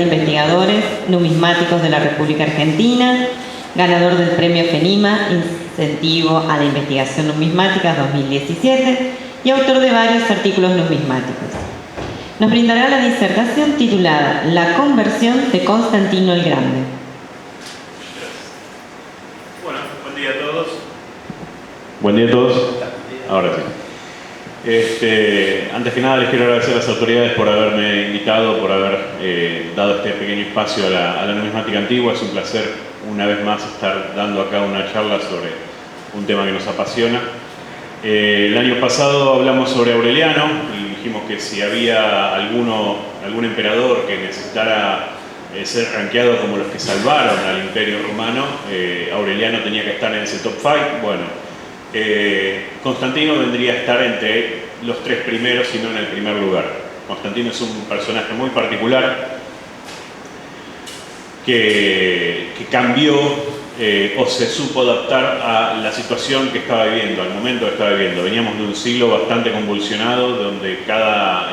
Investigadores numismáticos de la República Argentina, ganador del premio FENIMA, Incentivo a la Investigación Numismática 2017 y autor de varios artículos numismáticos. Nos brindará la disertación titulada La conversión de Constantino el Grande. Bueno, buen día a todos. Buen día a todos. Ahora sí. Antes que nada les quiero agradecer a las autoridades por haberme invitado, por haber dado este pequeño espacio a la numismática antigua. Es un placer una vez más estar dando acá una charla sobre un tema que nos apasiona. El año pasado hablamos sobre Aureliano y dijimos que si había algún emperador que necesitara ser rankeado como los que salvaron al Imperio Romano, Aureliano tenía que estar en ese top 5. Bueno, Constantino vendría a estar entre los 3 primeros y no en el primer lugar. Constantino es un personaje muy particular que cambió o se supo adaptar a la situación que estaba viviendo, al momento que estaba viviendo. Veníamos de un siglo bastante convulsionado donde cada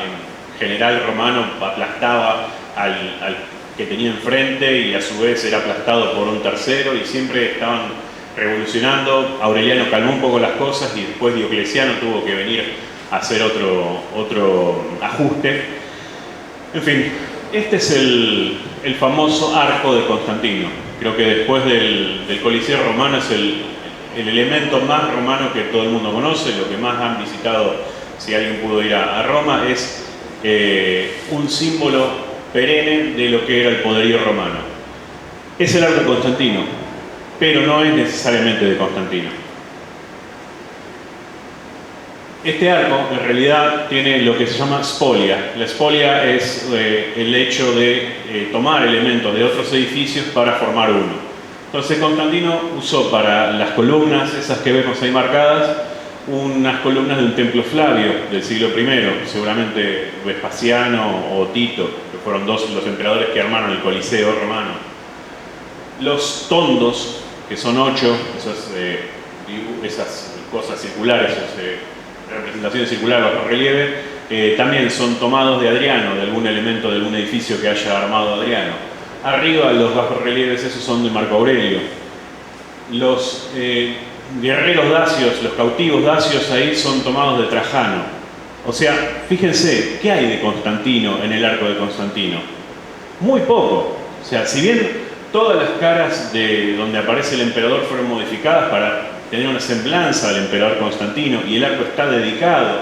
general romano aplastaba al que tenía enfrente y a su vez era aplastado por un tercero y siempre estaban revolucionando. Aureliano calmó un poco las cosas y después Diocleciano tuvo que venir a hacer otro ajuste. En fin, este es el famoso arco de Constantino. Creo que después del Coliseo romano es el elemento más romano que todo el mundo conoce, lo que más han visitado, si alguien pudo ir a Roma, es un símbolo perenne de lo que era el poderío romano. Es el arco de Constantino, pero no es necesariamente de Constantino. Este arco en realidad tiene lo que se llama spolia. La spolia es el hecho de tomar elementos de otros edificios para formar uno. Entonces Constantino usó para las columnas, esas que vemos ahí marcadas, unas columnas de un templo Flavio del siglo I, seguramente Vespasiano o Tito, que fueron los emperadores que armaron el Coliseo romano. Los tondos, que son 8, esas cosas circulares, representaciones circulares bajo relieve, también son tomados de Adriano, de algún elemento de algún edificio que haya armado Adriano. Arriba los bajos relieves, esos son de Marco Aurelio. Los guerreros dacios, los cautivos dacios ahí son tomados de Trajano. O sea, fíjense, ¿qué hay de Constantino en el arco de Constantino? Muy poco. O sea, si bien todas las caras de donde aparece el emperador fueron modificadas para tener una semblanza al emperador Constantino y el arco está dedicado,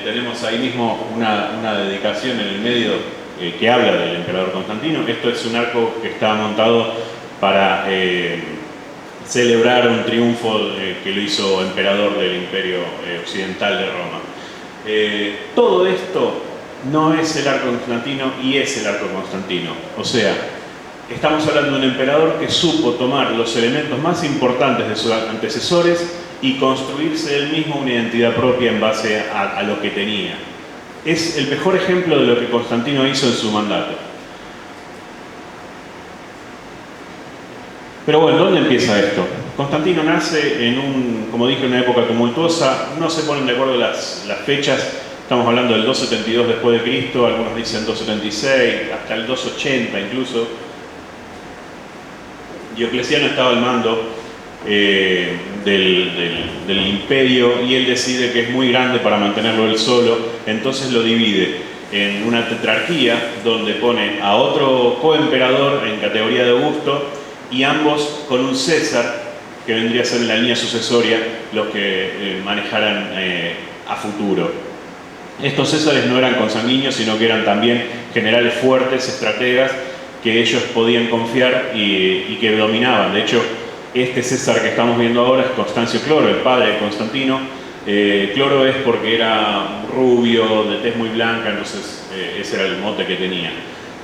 tenemos ahí mismo una dedicación en el medio que habla del emperador Constantino. Esto es un arco que está montado para celebrar un triunfo que lo hizo emperador del Imperio Occidental de Roma. Todo esto no es el arco de Constantino y es el arco de Constantino. O sea, estamos hablando de un emperador que supo tomar los elementos más importantes de sus antecesores y construirse él mismo una identidad propia en base a lo que tenía. Es el mejor ejemplo de lo que Constantino hizo en su mandato. Pero bueno, ¿dónde empieza esto? Constantino nace como dije, en una época tumultuosa. No se ponen de acuerdo las fechas. Estamos hablando del 272 después de Cristo, algunos dicen 276, hasta el 280 incluso. Diocleciano estaba al mando del imperio y él decide que es muy grande para mantenerlo él solo, entonces lo divide en una tetrarquía donde pone a otro coemperador en categoría de Augusto y ambos con un César que vendría a ser en la línea sucesoria los que manejaran a futuro. Estos Césares no eran consanguíneos, sino que eran también generales fuertes, estrategas, que ellos podían confiar y que dominaban. De hecho, este César que estamos viendo ahora es Constancio Cloro, el padre de Constantino. Cloro es porque era rubio, de tez muy blanca, entonces ese era el mote que tenía.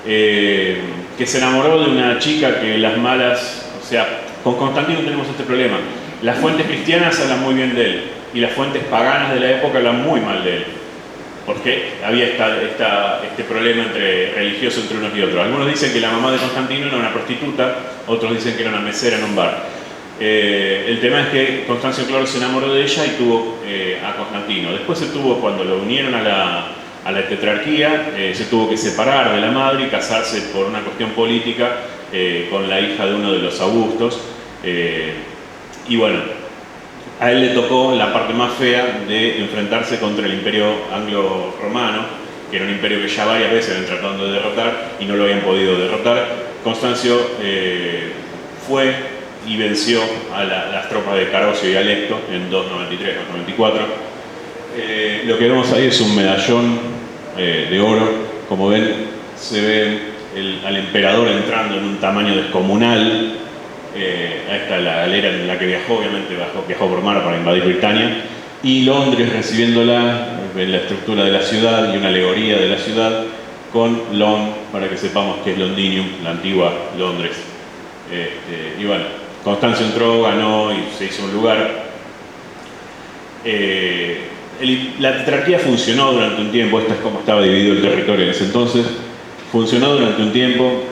Que se enamoró de una chica que las malas... O sea, con Constantino tenemos este problema. Las fuentes cristianas hablan muy bien de él y las fuentes paganas de la época hablan muy mal de él, porque había este problema religioso entre unos y otros. Algunos dicen que la mamá de Constantino era una prostituta, otros dicen que era una mesera en un bar. El tema es que Constancio Cloro se enamoró de ella y tuvo a Constantino. Después se tuvo, cuando lo unieron a a la tetrarquía, se tuvo que separar de la madre y casarse por una cuestión política con la hija de uno de los Augustos. Y bueno, a él le tocó la parte más fea de enfrentarse contra el imperio anglo-romano, que era un imperio que ya varias veces habían tratado de derrotar y no lo habían podido derrotar. Constancio fue y venció a las tropas de Carosio y Alecto en 293-294. Lo que vemos ahí es un medallón de oro. Como ven, se ve al emperador entrando en un tamaño descomunal. Ahí está la galera en la que viajó, obviamente viajó por mar para invadir Britania, y Londres recibiéndola en la estructura de la ciudad y una alegoría de la ciudad con Lond, para que sepamos que es Londinium, la antigua Londres. Y bueno, Constancio entró, ganó y se hizo un lugar. La tetrarquía funcionó durante un tiempo. Esta es como estaba dividido el territorio en ese entonces. Funcionó durante un tiempo,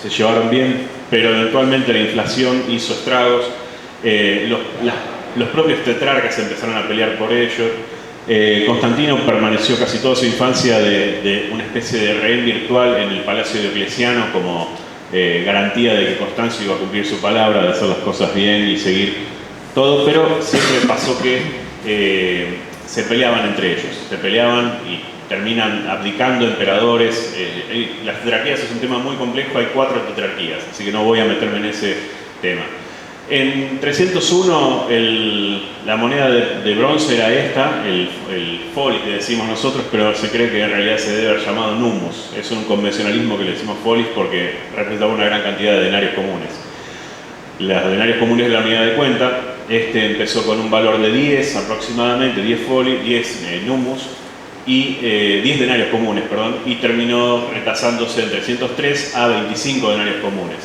se llevaron bien, pero eventualmente la inflación hizo estragos. Los propios tetrarcas empezaron a pelear por ellos. Constantino permaneció casi toda su infancia de una especie de rehén virtual en el Palacio Diocleciano como garantía de que Constancio iba a cumplir su palabra, de hacer las cosas bien y seguir todo, pero siempre pasó que se peleaban entre ellos, se peleaban y terminan abdicando emperadores. Las tetrarquías es un tema muy complejo, hay 4 tetrarquías, así que no voy a meterme en ese tema. En 301 la moneda de bronce era esta, el foli que decimos nosotros, pero se cree que en realidad se debe haber llamado numus. Es un convencionalismo que le decimos folis porque representaba una gran cantidad de denarios comunes. Los denarios comunes de la unidad de cuenta, empezó con un valor de 10 aproximadamente, 10 foli, 10 numus, y 10 denarios comunes, perdón, y terminó retasándose en 303 a 25 denarios comunes.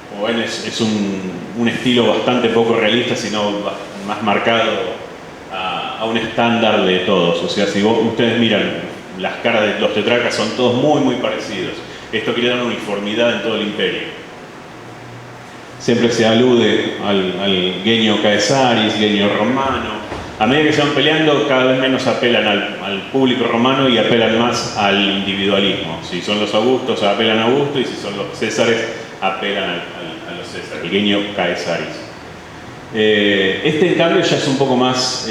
Como ven, es un estilo bastante poco realista, sino más marcado a un estándar de todos. O sea, si ustedes miran las caras de los tetrarcas, son todos muy muy parecidos. Esto quiere dar una uniformidad en todo el imperio. Siempre se alude al genio Caesaris, genio romano. A medida que se van peleando, cada vez menos apelan al público romano y apelan más al individualismo. Si son los Augustos, apelan a Augusto, y si son los Césares, apelan a los Césares, el genio Caesaris. En cambio, ya es un poco más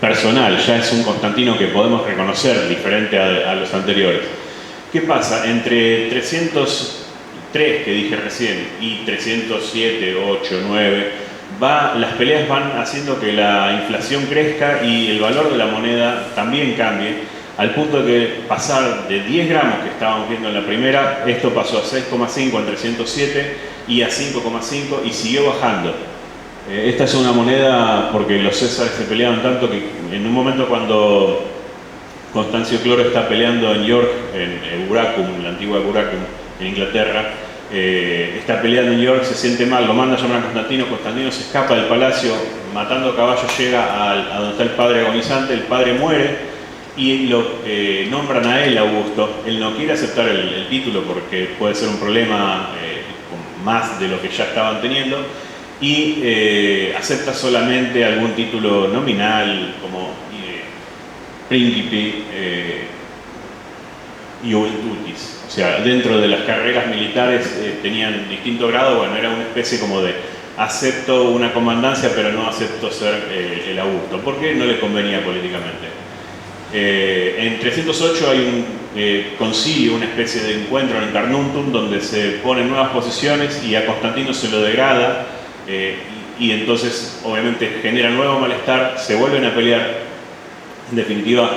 personal, ya es un Constantino que podemos reconocer diferente a los anteriores. ¿Qué pasa? Entre 303, que dije recién, y 307, 8, 9, las peleas van haciendo que la inflación crezca y el valor de la moneda también cambie, al punto de que pasar de 10 gramos que estábamos viendo en la primera, esto pasó a 6,5 en 307 y a 5,5 y siguió bajando. Esta es una moneda porque los Césares se peleaban tanto que en un momento cuando Constancio Cloro está peleando en York, en Eburacum, la antigua Eburacum, en Inglaterra, está peleando en York, se siente mal, lo manda a llamar a Constantino. Constantino se escapa del palacio, matando caballos, llega a donde está el padre agonizante, el padre muere y lo nombran a él Augusto. Él no quiere aceptar el título porque puede ser un problema más de lo que ya estaban teniendo, y acepta solamente algún título nominal como príncipe iuventutis. O sea, dentro de las carreras militares tenían distinto grado. Bueno, era una especie como de acepto una comandancia, pero no acepto ser el Augusto, porque no le convenía políticamente. En 308 hay un concilio, una especie de encuentro en Carnuntum, donde se ponen nuevas posiciones y a Constantino se lo degrada, y entonces obviamente genera nuevo malestar, se vuelven a pelear. En definitiva,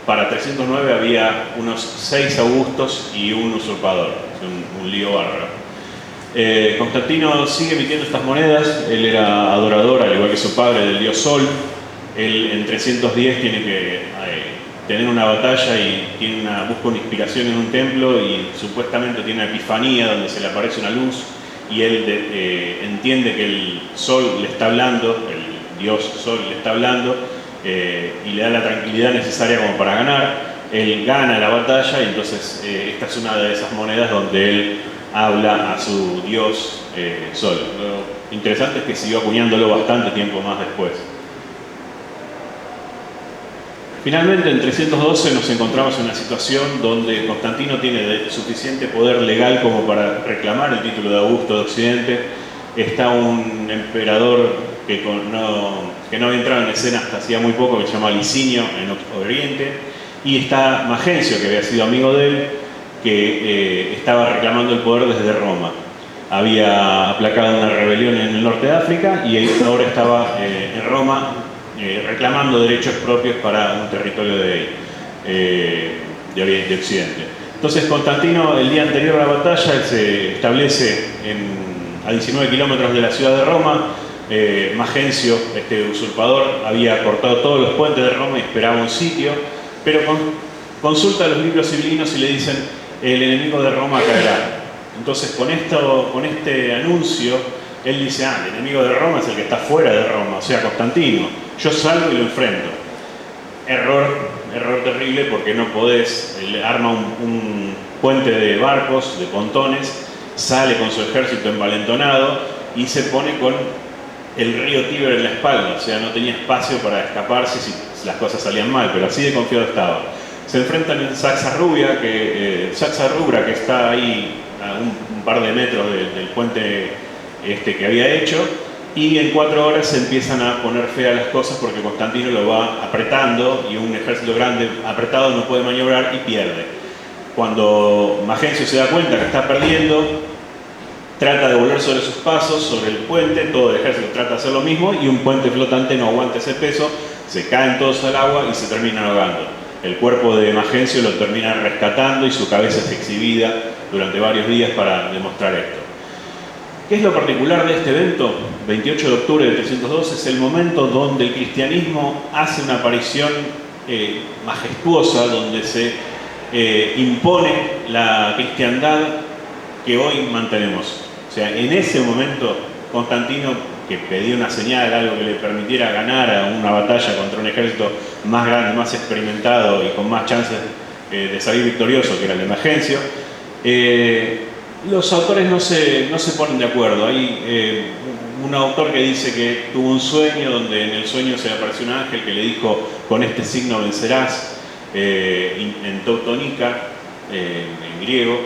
para 309 había unos 6 Augustos y un usurpador, un lío bárbaro. Constantino sigue emitiendo estas monedas. Él era adorador, al igual que su padre, del dios Sol. Él en 310 tiene que tener una batalla y busca una inspiración en un templo y supuestamente tiene una epifanía donde se le aparece una luz y él entiende que el Sol le está hablando, el dios Sol le está hablando, y le da la tranquilidad necesaria como para ganar. Él gana la batalla y entonces esta es una de esas monedas donde él habla a su dios Sol. Lo interesante es que siguió acuñándolo bastante tiempo más después. Finalmente, en 312 nos encontramos en una situación donde Constantino tiene suficiente poder legal como para reclamar el título de Augusto de Occidente. Está un emperador que no había entrado en escena hasta hacía muy poco, que se llama Licinio en Oriente, y está Magencio, que había sido amigo de él, que estaba reclamando el poder desde Roma. Había aplacado una rebelión en el norte de África y ahora estaba en Roma reclamando derechos propios para un territorio de Occidente. Entonces Constantino, el día anterior a la batalla, se establece a 19 kilómetros de la ciudad de Roma. Magencio, este usurpador, había cortado todos los puentes de Roma y esperaba un sitio, pero consulta los libros sibilinos y le dicen: el enemigo de Roma caerá. Entonces con este anuncio, él dice: el enemigo de Roma es el que está fuera de Roma, o sea, Constantino. Yo salgo y lo enfrento. Error terrible, porque no podés. Él arma un puente de barcos, de pontones, sale con su ejército envalentonado y se pone con el río Tíber en la espalda, o sea, no tenía espacio para escaparse si las cosas salían mal, pero así de confiado estaba. Se enfrentan en Saxa Rubra, que está ahí a un par de metros del puente que había hecho, y en 4 horas se empiezan a poner feas las cosas porque Constantino lo va apretando y un ejército grande apretado no puede maniobrar y pierde. Cuando Magencio se da cuenta que está perdiendo, trata de volver sobre sus pasos, sobre el puente, todo el ejército trata de hacer lo mismo y un puente flotante no aguanta ese peso, se caen todos al agua y se terminan ahogando. El cuerpo de Magencio lo terminan rescatando y su cabeza es exhibida durante varios días para demostrar esto. ¿Qué es lo particular de este evento? 28 de octubre de 312 es el momento donde el cristianismo hace una aparición majestuosa, donde se impone la cristiandad que hoy mantenemos. O sea, en ese momento Constantino, que pedía una señal, algo que le permitiera ganar a una batalla contra un ejército más grande, más experimentado y con más chances de salir victorioso, que era el de Magencio, los autores no se ponen de acuerdo. Hay un autor que dice que tuvo un sueño donde en el sueño se le apareció un ángel que le dijo: con este signo vencerás, en teutónica, en griego.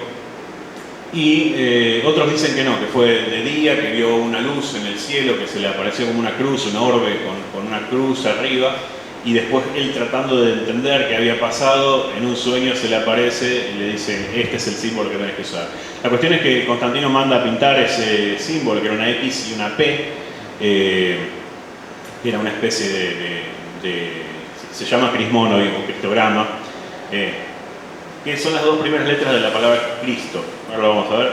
Y otros dicen que no, que fue de día, que vio una luz en el cielo, que se le apareció como una cruz, una orbe con una cruz arriba, y después él, tratando de entender qué había pasado, en un sueño se le aparece y le dicen: este es el símbolo que tenés que usar. La cuestión es que Constantino manda a pintar ese símbolo, que era una X y una P, era una especie se llama crismono o cristograma, que son las 2 primeras letras de la palabra Cristo. Ahora lo vamos a ver.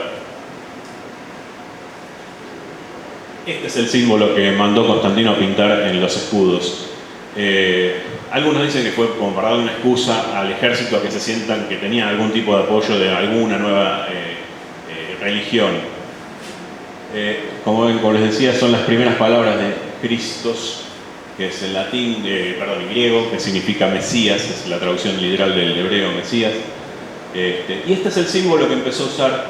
Este es el símbolo que mandó Constantino a pintar en los escudos. Algunos dicen que fue como para dar una excusa al ejército a que se sientan que tenían algún tipo de apoyo de alguna nueva religión. Como les decía, son las primeras palabras de Christos, que es en latín, en griego, que significa Mesías, es la traducción literal del hebreo Mesías. Y este es el símbolo que empezó a usar,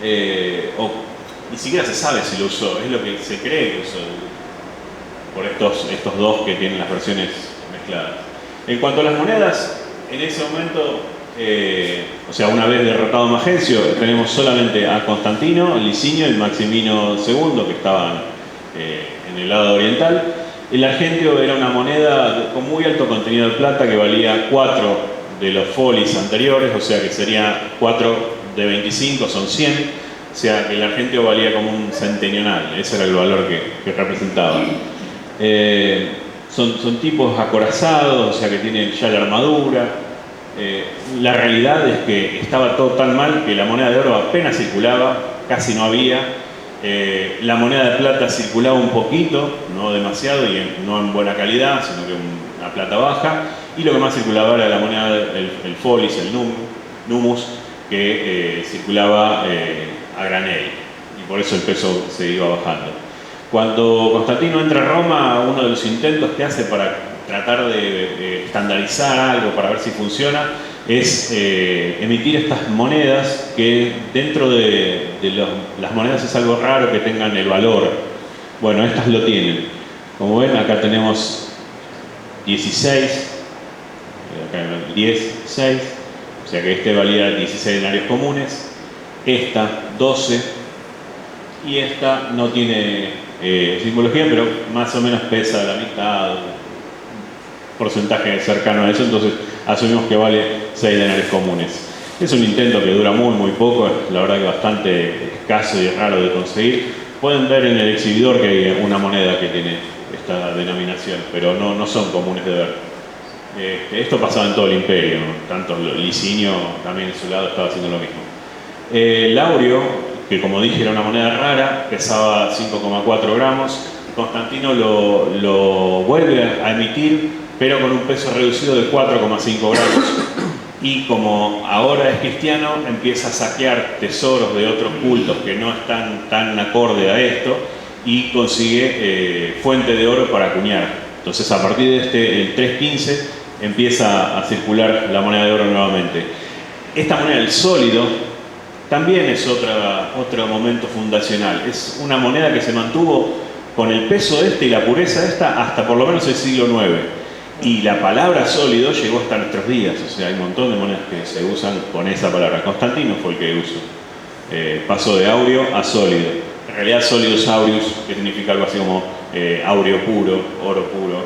ni siquiera se sabe si lo usó, es lo que se cree que usó, por estos dos que tienen las versiones mezcladas. En cuanto a las monedas, en ese momento, o sea, una vez derrotado Magencio, tenemos solamente a Constantino, Licinio y Maximino II, que estaban en el lado oriental. El argentio era una moneda con muy alto contenido de plata que valía 4 de los folis anteriores, o sea que sería 4 de 25, son 100, o sea que el argentio valía como un centenional, ese era el valor que representaba. Son tipos acorazados, o sea que tienen ya la armadura. La realidad es que estaba todo tan mal que la moneda de oro apenas circulaba, casi no había. La moneda de plata circulaba un poquito, no demasiado y no en buena calidad, sino que una plata baja. Y lo que más circulaba era la moneda, el folis, el numus, que circulaba a granel. Y por eso el peso se iba bajando. Cuando Constantino entra a Roma, uno de los intentos que hace para tratar de estandarizar algo, para ver si funciona, es emitir estas monedas, que dentro de las monedas es algo raro que tengan el valor. Bueno, estas lo tienen. Como ven, acá tenemos 16 acá en el 10, 6, o sea que este valía 16 denarios comunes, esta 12, y esta no tiene simbología, pero más o menos pesa la mitad, un porcentaje cercano a eso, entonces asumimos que vale 6 denarios comunes. Es un intento que dura muy poco, la verdad que bastante escaso y raro de conseguir. Pueden ver en el exhibidor que hay una moneda que tiene esta denominación, pero no son comunes de ver. Esto pasaba en todo el imperio, tanto Licinio también en su lado estaba haciendo lo mismo. El aureo, que como dije era una moneda rara, pesaba 5,4 gramos, Constantino lo vuelve a emitir, pero con un peso reducido de 4,5 gramos. Y como ahora es cristiano, empieza a saquear tesoros de otros cultos que no están tan acorde a esto y consigue fuente de oro para acuñar. Entonces a partir de el 315 empieza a circular la moneda de oro nuevamente. Esta moneda, el sólido, también es otro momento fundacional. Es una moneda que se mantuvo con el peso de y la pureza de hasta por lo menos el siglo IX. Y la palabra sólido llegó hasta nuestros días, o sea, hay un montón de monedas que se usan con esa palabra. Constantino fue el que usó. Pasó de áureo a sólido. En realidad sólidos aureus, que significa algo así como áureo puro, oro puro,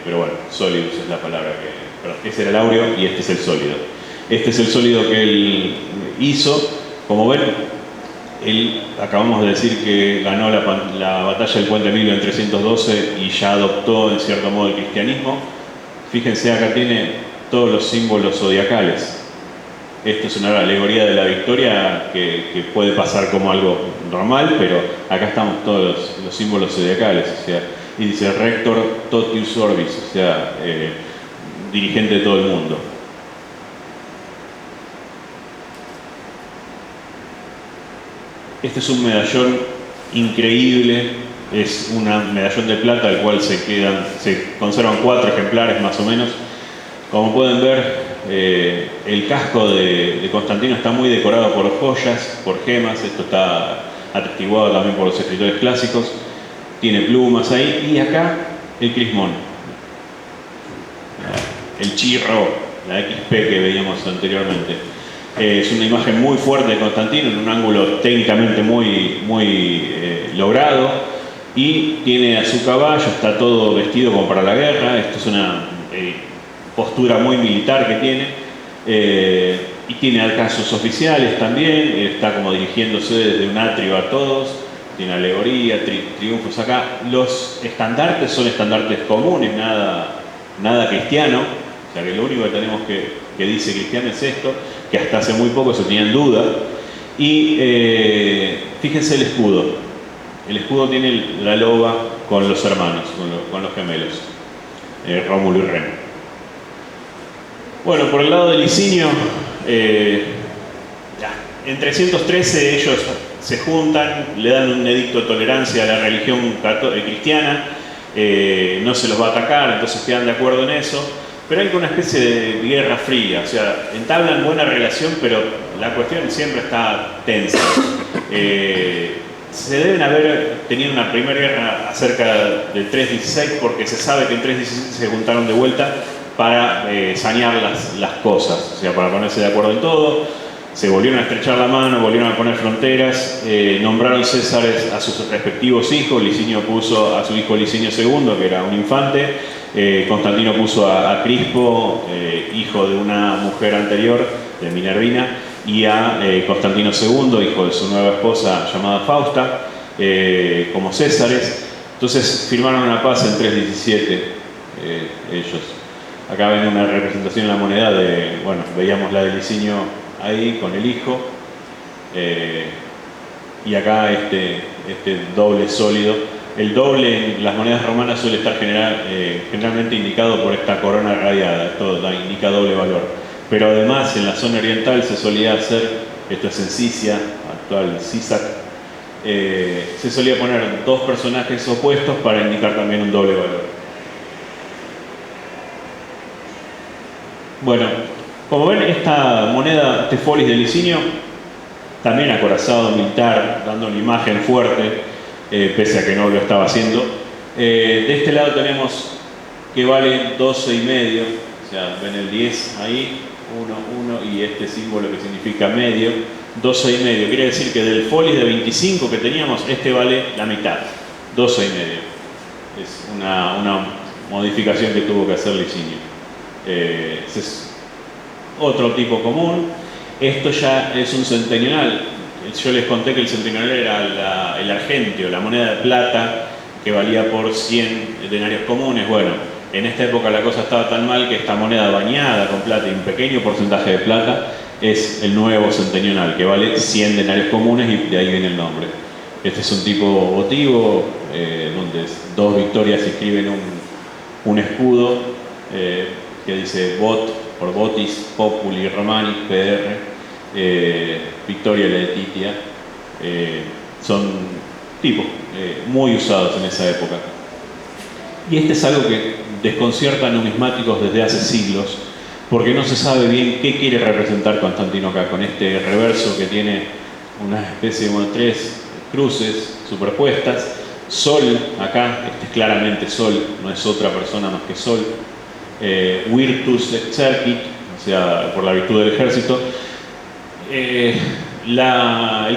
pero bueno, sólidos es la palabra que... Perdón, ese era el áureo y este es el sólido. Este es el sólido que él hizo. Como ven, acabamos de decir que ganó la batalla del Puente Milvio en 312 y ya adoptó en cierto modo el cristianismo. Fíjense, acá tiene todos los símbolos zodiacales. Esto es una alegoría de la victoria que puede pasar como algo normal, pero acá estamos todos los símbolos zodiacales. O sea, y dice Rector Totius Orbis, o sea, dirigente de todo el mundo. Este es un medallón increíble, es un medallón de plata del cual se conservan 4 ejemplares más o menos. Como pueden ver, el casco de Constantino está muy decorado por joyas, por gemas. Esto está atestiguado también por los escritores clásicos. Tiene plumas ahí, y acá el crismón, el chirro, la XP que veíamos anteriormente. Es una imagen muy fuerte de Constantino en un ángulo técnicamente muy logrado, y tiene a su caballo, está todo vestido como para la guerra. Esto es una postura muy militar que tiene, y tiene acá sus oficiales también, está como dirigiéndose desde un atrio a todos, tiene alegoría, triunfos acá. Los estandartes son estandartes comunes, nada cristiano, o sea que lo único que tenemos que dice cristiano es esto, que hasta hace muy poco se tenía en duda. Y fíjense el escudo. El escudo tiene la loba con los hermanos, con los gemelos, Rómulo y Remo. Bueno, por el lado de Licinio, en 313 ellos se juntan, le dan un edicto de tolerancia a la religión cristiana, no se los va a atacar, entonces quedan de acuerdo en eso. Pero hay una especie de guerra fría, o sea, entablan buena relación, pero la cuestión siempre está tensa. Se deben haber tenido una primera guerra acerca del 316, porque se sabe que en 316 se juntaron de vuelta para sanear las cosas, o sea, para ponerse de acuerdo en todo. Se volvieron a estrechar la mano, volvieron a poner fronteras, nombraron césares a sus respectivos hijos. Licinio puso a su hijo Licinio II, que era un infante. Constantino puso a Crispo, hijo de una mujer anterior, de Minervina, y a Constantino II, hijo de su nueva esposa llamada Fausta, como césares. Entonces firmaron una paz en 317 ellos. Acá ven una representación en la moneda bueno, veíamos la de Licinio ahí con el hijo, y acá este doble sólido. El doble en las monedas romanas suele estar generalmente indicado por esta corona radiada. Esto indica doble valor. Pero además en la zona oriental se solía hacer, esto es en Sisia, actual Sisac, se solía poner 2 personajes opuestos para indicar también un doble valor. Bueno, como ven, esta moneda Tefolis de Licinio, también acorazado militar, dando una imagen fuerte, pese a que no lo estaba haciendo. De este lado tenemos que vale 12,5, o O sea, ven el 10 ahí, 1, 1, y este símbolo que significa medio, 12 y medio. Quiere decir que del folis de 25 que teníamos, este vale la mitad, 12 y medio. Es una modificación que tuvo que hacer Licinio. Ese es otro tipo común. Esto ya es un centenional. Yo les conté que el centenional era el argentio, la moneda de plata que valía por 100 denarios comunes. Bueno, en esta época la cosa estaba tan mal que esta moneda bañada con plata y un pequeño porcentaje de plata es el nuevo centenional, que vale 100 denarios comunes, y de ahí viene el nombre. Este es un tipo votivo, donde dos victorias escriben un escudo que dice Vot, por Votis, Populi, Romani, PR, Victoria Laetitia. Son tipos muy usados en esa época. Y este es algo que desconcierta a numismáticos desde hace siglos, porque no se sabe bien qué quiere representar Constantino acá, con este reverso que tiene una especie de 3 cruces superpuestas. Sol, acá, este es claramente Sol, no es otra persona más que Sol. Virtus exercit, o sea, por la virtud del ejército. El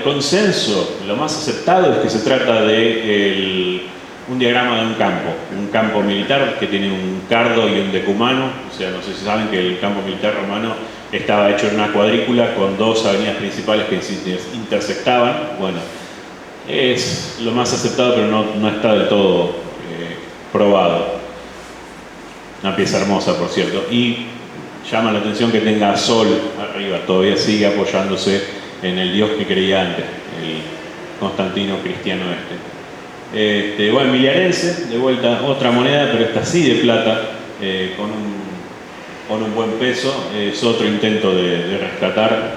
consenso, lo más aceptado, es que se trata de un diagrama de un campo militar que tiene un cardo y un decumano. O sea, no sé si saben que el campo militar romano estaba hecho en una cuadrícula con 2 avenidas principales que se intersectaban. Bueno, es lo más aceptado, pero no está del todo probado. Una pieza hermosa, por cierto, y llama la atención que tenga Sol arriba, todavía sigue apoyándose en el dios que creía antes, el Constantino cristiano este. Bueno, Emilianense, de vuelta, otra moneda, pero esta sí de plata, con un buen peso. Es otro intento de rescatar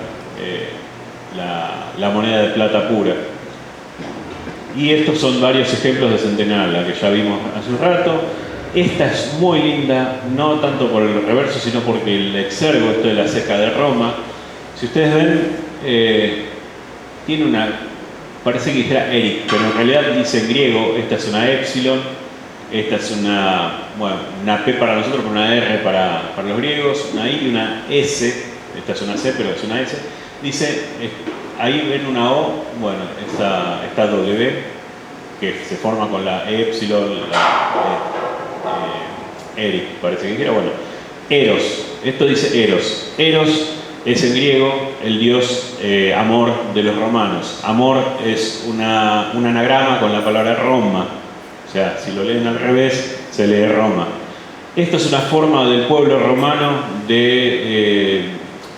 la moneda de plata pura. Y estos son varios ejemplos de centenal, la que ya vimos hace un rato. Esta es muy linda, no tanto por el reverso, sino porque el exergo, esto de la ceca de Roma, si ustedes ven, tiene una, parece que dijera Eric, pero en realidad dice en griego. Esta es una epsilon, esta es una P para nosotros, pero una R para los griegos, una I y una S. Esta es una C, pero es una S. Dice, ahí ven una O, bueno, esta W, que se forma con la E epsilon, Eric, parece que era, bueno, Eros. Esto dice Eros. Eros es en griego el dios amor de los romanos. Amor es un anagrama con la palabra Roma. O sea, si lo leen al revés, se lee Roma. Esto es una forma del pueblo romano de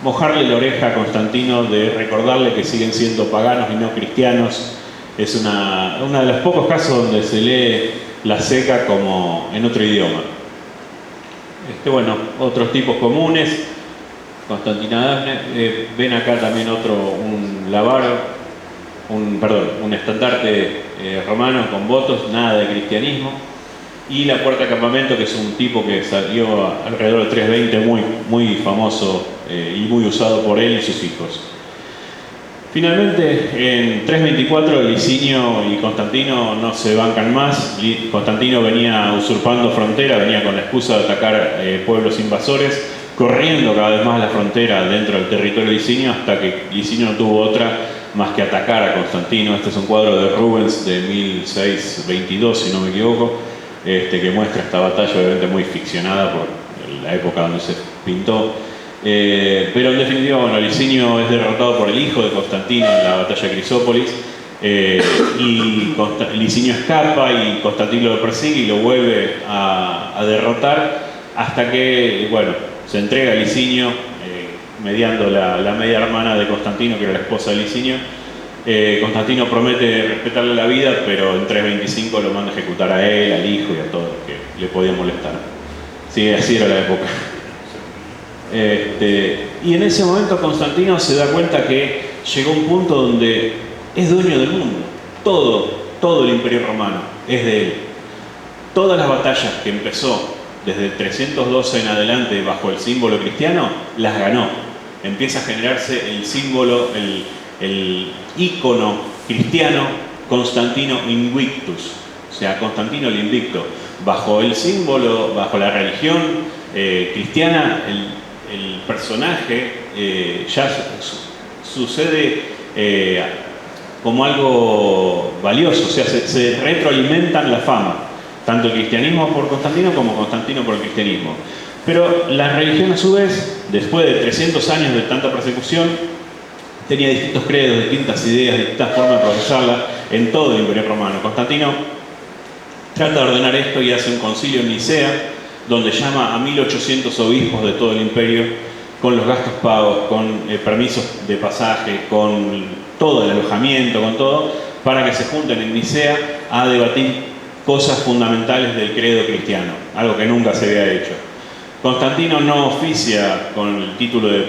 mojarle la oreja a Constantino, de recordarle que siguen siendo paganos y no cristianos. Es una de los pocos casos donde se lee la ceca como en otro idioma. Bueno, otros tipos comunes. Constantina Dafne. Ven acá también un labaro, un estandarte romano con votos, nada de cristianismo. Y la puerta de campamento, que es un tipo que salió alrededor del 320, muy famoso y muy usado por él y sus hijos. Finalmente, en 324, Licinio y Constantino no se bancan más. Constantino venía usurpando frontera, venía con la excusa de atacar pueblos invasores, corriendo cada vez más la frontera dentro del territorio de Licinio, hasta que Licinio no tuvo otra más que atacar a Constantino. Este es un cuadro de Rubens de 1622, si no me equivoco, que muestra esta batalla, obviamente muy ficcionada por la época donde se pintó. Pero en definitiva, bueno, Licinio es derrotado por el hijo de Constantino en la batalla de Crisópolis, y Licinio escapa y Constantino lo persigue y lo vuelve a derrotar, hasta que, bueno, se entrega a Licinio, mediando la media hermana de Constantino, que era la esposa de Licinio. Constantino promete respetarle la vida, pero en 325 lo manda a ejecutar a él, al hijo y a todos los que le podían molestar. Sí, así era la época. Y en ese momento Constantino se da cuenta que llegó a un punto donde es dueño del mundo. Todo el imperio romano es de él. Todas las batallas que empezó desde 312 en adelante bajo el símbolo cristiano, las ganó. Empieza a generarse el símbolo, el ícono cristiano, Constantino Invictus. O sea, Constantino el Invicto. Bajo el símbolo, bajo la religión cristiana, el personaje ya sucede como algo valioso, o sea, se retroalimentan la fama, tanto el cristianismo por Constantino como Constantino por el cristianismo. Pero la religión, a su vez, después de 300 años de tanta persecución, tenía distintos credos, distintas ideas, distintas formas de procesarla en todo el Imperio Romano. Constantino trata de ordenar esto y hace un concilio en Nicea, donde llama a 1800 obispos de todo el imperio, con los gastos pagos, con permisos de pasaje, con todo el alojamiento, con todo, para que se junten en Nicea a debatir cosas fundamentales del credo cristiano, algo que nunca se había hecho. Constantino no oficia con el título de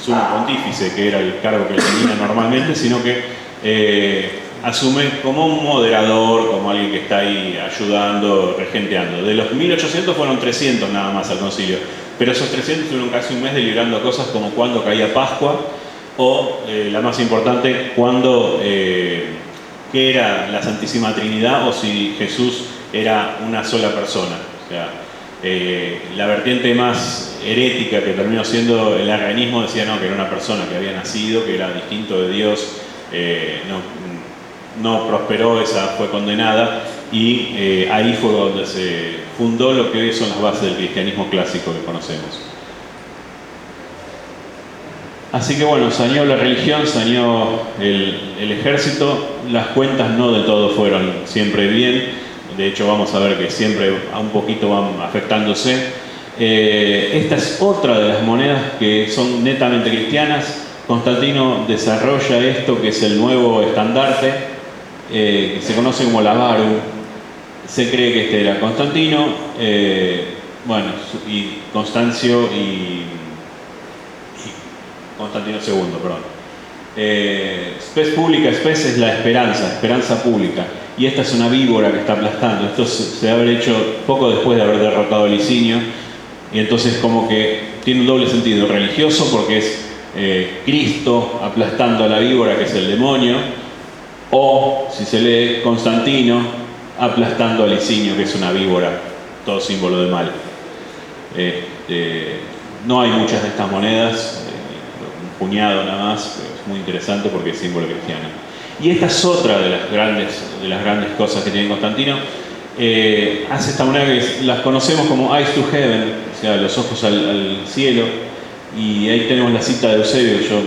sumo pontífice, que era el cargo que tenía normalmente, sino que asume como un moderador, como alguien que está ahí ayudando, regenteando. De los 1800 fueron 300 nada más al concilio, pero esos 300 tuvieron casi un mes deliberando cosas como cuándo caía Pascua, o la más importante, cuándo, qué era la Santísima Trinidad, o si Jesús era una sola persona. O sea, la vertiente más herética que terminó siendo el arrianismo decía no, que era una persona que había nacido, que era distinto de Dios, no prosperó, esa fue condenada, y ahí fue donde se fundó lo que hoy son las bases del cristianismo clásico que conocemos. Así que bueno, saneó la religión, saneó el ejército, las cuentas no de todo fueron siempre bien. De hecho, vamos a ver que siempre a un poquito van afectándose. Esta es otra de las monedas que son netamente cristianas. Constantino desarrolla esto que es el nuevo estandarte, que se conoce como la Varum. Se cree que este era Constantino, bueno, y Constancio y Constantino II, perdón. Spes pública, spes es la esperanza pública. Y esta es una víbora que está aplastando. Esto se debe haber hecho poco después de haber derrotado a Licinio. Y entonces como que tiene un doble sentido religioso, porque es Cristo aplastando a la víbora, que es el demonio, o si se lee Constantino aplastando a Licinio, que es una víbora, todo símbolo de mal. No hay muchas de estas monedas, un puñado nada más, pero es muy interesante porque es símbolo cristiano. Y esta es otra de las grandes cosas que tiene Constantino. Hace esta moneda que las conocemos como Eyes to Heaven, o sea, los ojos al cielo, y ahí tenemos la cita de Eusebio, que yo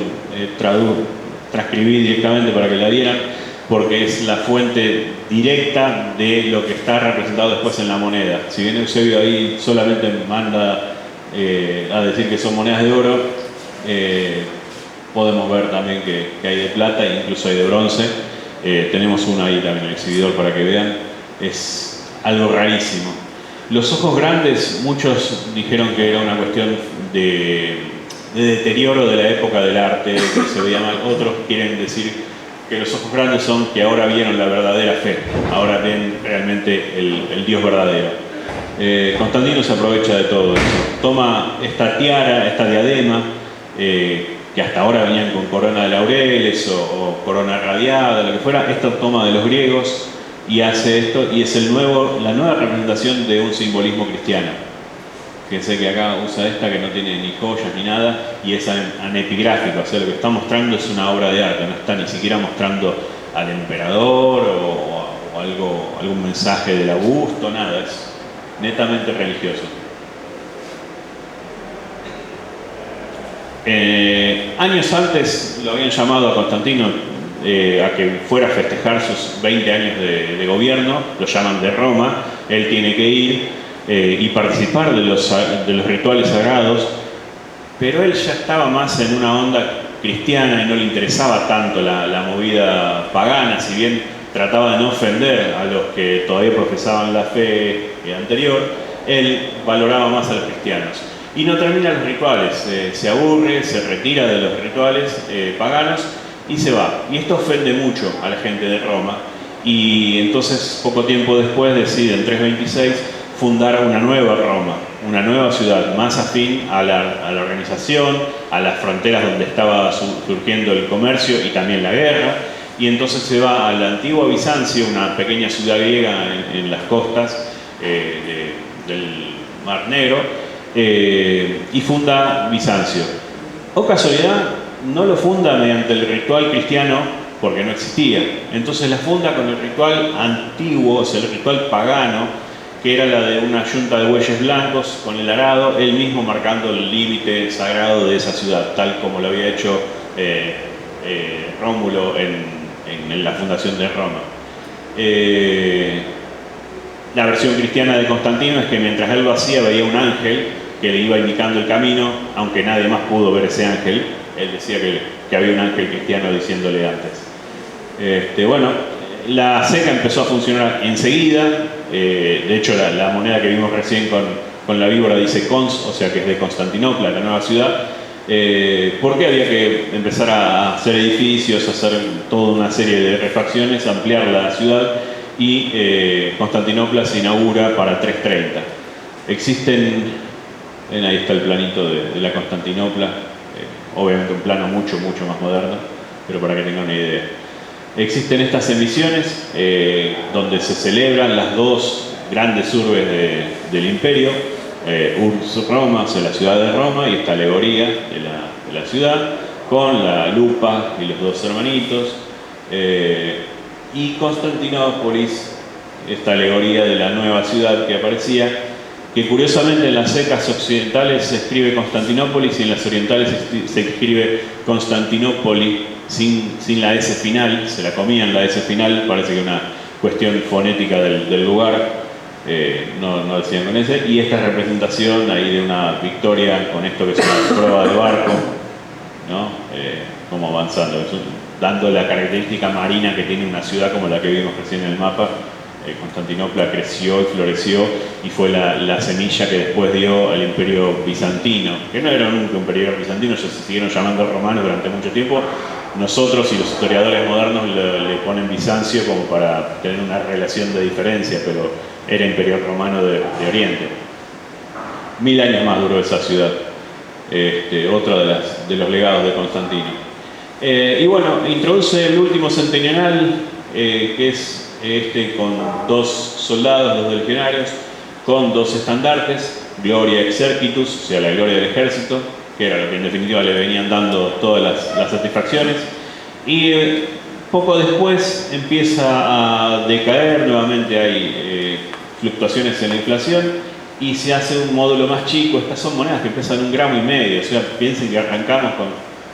transcribí directamente para que la vieran, porque es la fuente directa de lo que está representado después en la moneda. Si bien Eusebio ahí solamente manda a decir que son monedas de oro, podemos ver también que hay de plata e incluso hay de bronce. Tenemos una ahí también en el exhibidor para que vean. Es algo rarísimo. Los ojos grandes, muchos dijeron que era una cuestión de deterioro de la época del arte, que se veía mal. Otros quieren decir que los ojos grandes son que ahora vieron la verdadera fe, ahora ven realmente el Dios verdadero. Constantino se aprovecha de todo eso. Toma esta tiara, esta diadema, que hasta ahora venían con corona de laureles o corona radiada, lo que fuera. Esto toma de los griegos y hace esto, y es la nueva representación de un simbolismo cristiano. Fíjense que acá usa esta que no tiene ni joyas ni nada, y es anepigráfico, o sea, lo que está mostrando es una obra de arte, no está ni siquiera mostrando al emperador o algún mensaje del Augusto, nada, es netamente religioso. Años antes lo habían llamado a Constantino a que fuera a festejar sus 20 años de gobierno, lo llaman de Roma, él tiene que ir y participar de los rituales sagrados, pero él ya estaba más en una onda cristiana y no le interesaba tanto la movida pagana, si bien trataba de no ofender a los que todavía profesaban la fe anterior, él valoraba más a los cristianos. Y no termina los rituales, se aburre, se retira de los rituales paganos y se va. Y esto ofende mucho a la gente de Roma, y entonces poco tiempo después decide en 326 fundar una nueva Roma, una nueva ciudad más afín a la organización, a las fronteras donde estaba surgiendo el comercio y también la guerra, y entonces se va a la antigua Bizancio, una pequeña ciudad griega en las costas del Mar Negro, y funda Bizancio. O casualidad, no lo funda mediante el ritual cristiano porque no existía. Entonces la funda con el ritual antiguo, o sea, el ritual pagano, que era la de una yunta de bueyes blancos con el arado, él mismo marcando el límite sagrado de esa ciudad, tal como lo había hecho Rómulo en la fundación de Roma. La versión cristiana de Constantino es que mientras él lo hacía veía un ángel que le iba indicando el camino, aunque nadie más pudo ver ese ángel. Él decía que había un ángel cristiano diciéndole antes. Bueno, la ceca empezó a funcionar enseguida. De hecho, la moneda que vimos recién con la víbora dice Cons, o sea que es de Constantinopla, la nueva ciudad. Porque había que empezar a hacer edificios, hacer toda una serie de refacciones, ampliar la ciudad, y Constantinopla se inaugura para 330. Existen, ahí está el planito de la Constantinopla, obviamente un plano mucho más moderno, pero para que tengan una idea. Existen estas emisiones donde se celebran las dos grandes urbes del imperio, Urbs Roma, o sea, la ciudad de Roma, y esta alegoría de la ciudad, con la lupa y los dos hermanitos, y Constantinópolis, esta alegoría de la nueva ciudad que aparecía, que curiosamente en las secas occidentales se escribe Constantinópolis y en las orientales se escribe Constantinopoli sin la S final. Se la comían la S final, parece que una cuestión fonética del lugar, no decían con S. Y esta representación ahí de una victoria con esto que es una prueba de barco, ¿no? Como avanzando, dando la característica marina que tiene una ciudad como la que vimos recién en el mapa. Constantinopla creció y floreció y fue la semilla que después dio al imperio bizantino, que no era nunca un imperio bizantino, ya se siguieron llamando romanos durante mucho tiempo. Nosotros y los historiadores modernos le ponen Bizancio como para tener una relación de diferencia, pero era imperio romano de Oriente. 1000 años más duró esa ciudad, otro de los legados de Constantino. Y bueno, introduce el último centenional, que es con 2 soldados, 2 legionarios, con 2 estandartes, Gloria Exercitus, o sea, la gloria del ejército, que era lo que en definitiva le venían dando todas las satisfacciones. Y poco después empieza a decaer, nuevamente hay fluctuaciones en la inflación y se hace un módulo más chico. Estas son monedas que pesan 1,5 gramos, o sea, piensen que arrancamos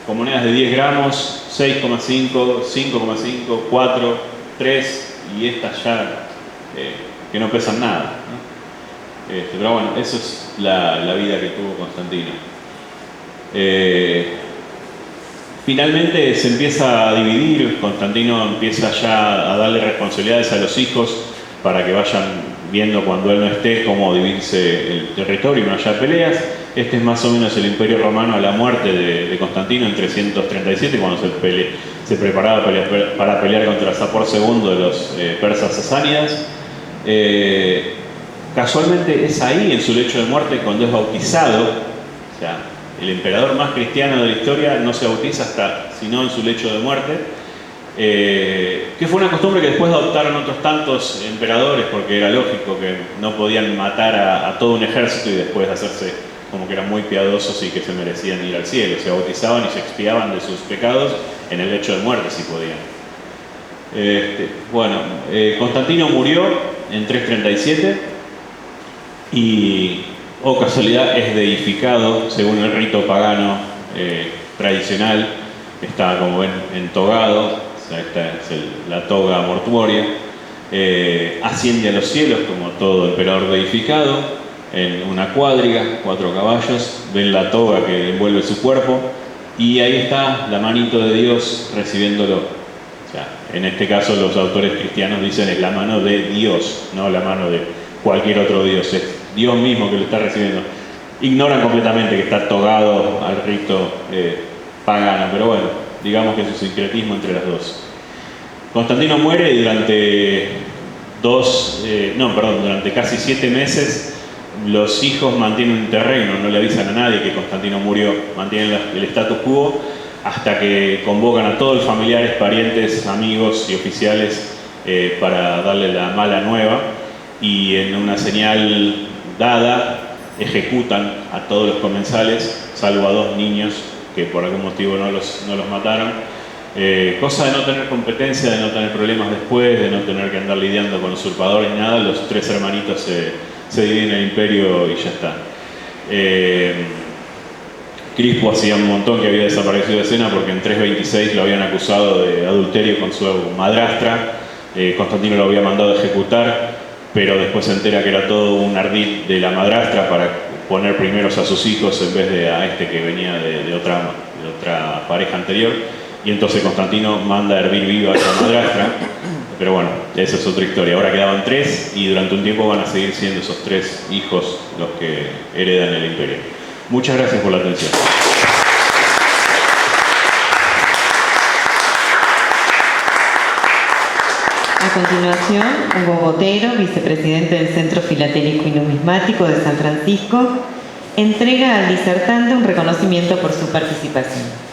con monedas de 10 gramos, 6,5, 5,5, 4, 3, y estas ya que no pesan nada, ¿no? Pero bueno, eso es la vida que tuvo Constantino. Finalmente se empieza a dividir. Constantino empieza ya a darle responsabilidades a los hijos para que vayan viendo cuando él no esté cómo dividirse el territorio y no haya peleas. Este es más o menos el imperio romano a la muerte de Constantino en 337, cuando se preparaba para pelear contra Sapor II de los persas sasánidas. Casualmente es ahí, en su lecho de muerte, cuando es bautizado. O sea, el emperador más cristiano de la historia no se bautiza sino en su lecho de muerte, que fue una costumbre que después adoptaron otros tantos emperadores, porque era lógico que no podían matar a todo un ejército y después hacerse como que eran muy piadosos y que se merecían ir al cielo. Se bautizaban y se expiaban de sus pecados en el lecho de muerte si podían. Constantino murió en 337 y, casualidad, es deificado según el rito pagano tradicional. Está, como ven, entogado, o sea, esta es la toga mortuoria. Asciende a los cielos como todo emperador deificado en una cuadriga, 4 caballos. Ven la toga que envuelve su cuerpo y ahí está la manito de Dios recibiéndolo. O sea, en este caso los autores cristianos dicen es la mano de Dios, no la mano de cualquier otro Dios, es Dios mismo que lo está recibiendo. Ignoran completamente que está togado al rito pagano, pero bueno, digamos que es un sincretismo entre las dos. Constantino muere y durante casi 7 meses los hijos mantienen un interregno, no le avisan a nadie que Constantino murió, mantienen el status quo hasta que convocan a todos los familiares, parientes, amigos y oficiales para darle la mala nueva, y en una señal dada ejecutan a todos los comensales, salvo a 2 niños que por algún motivo no los mataron. Cosa de no tener competencia, de no tener problemas después, de no tener que andar lidiando con usurpadores ni nada, los 3 hermanitos se dividen el imperio y ya está. Crispo hacía un montón que había desaparecido de escena porque en 326 lo habían acusado de adulterio con su madrastra. Constantino lo había mandado a ejecutar, pero después se entera que era todo un ardid de la madrastra para poner primeros a sus hijos en vez de a este que venía de otra pareja anterior. Y entonces Constantino manda a hervir viva a esa madrastra. Pero bueno, esa es otra historia. Ahora quedaban 3 y durante un tiempo van a seguir siendo esos 3 hijos los que heredan el imperio. Muchas gracias por la atención. A continuación, Hugo Botero, vicepresidente del Centro Filatélico y Numismático de San Francisco, entrega al disertante un reconocimiento por su participación.